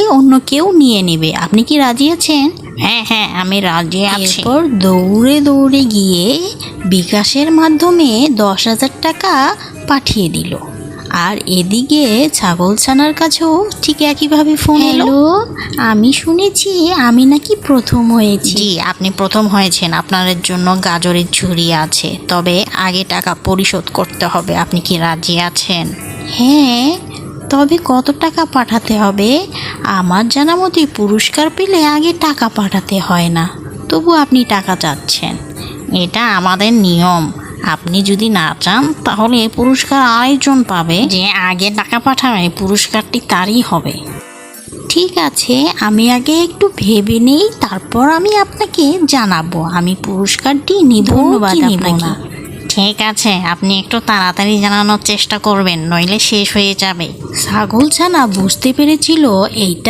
করলে অন্য কেউ নিয়ে নেবে। আপনি কি রাজি আছেন? হ্যাঁ হ্যাঁ, আমি রাজি আছি। এরপর দৌড়ে দৌড়ে গিয়ে বিকাশের মাধ্যমে 10,000 টাকা পাঠিয়ে দিল। আর এদিকে ছাগলছানার কাছেও ঠিক একইভাবে ফোন এলো। হ্যালো, আমি শুনেছি আমি নাকি প্রথম হয়েছি। জি, আপনি প্রথম হয়েছেন। আপনার জন্য গাজরের ঝুড়ি আছে, তবে আগে টাকা পরিশোধ করতে হবে। আপনি কি রাজি আছেন? হ্যাঁ, তবে কত টাকা পাঠাতে হবে? আমার জানা মতে পুরস্কার পেলে আগে টাকা পাঠাতে হয় না, তবু আপনি টাকা চাচ্ছেন। এটা আমাদের নিয়ম। আপনি যদি না চান তাহলে পুরস্কার আরেকজন পাবে। যে আগে টাকা পাঠাবে পুরস্কারটি তারই হবে। ঠিক আছে, আমি আগে একটু ভেবে নেই, তারপর আমি আপনাকে জানাবো আমি পুরস্কারটি নিব ধন্যবাদ কি নিব আপনাকে। না। ঠিক আছে, আপনি একটু তাড়াতাড়ি জানানোর চেষ্টা করবেন, নইলে শেষ হয়ে যাবে। ছাগলছানা বুঝতে পেরেছিল এইটা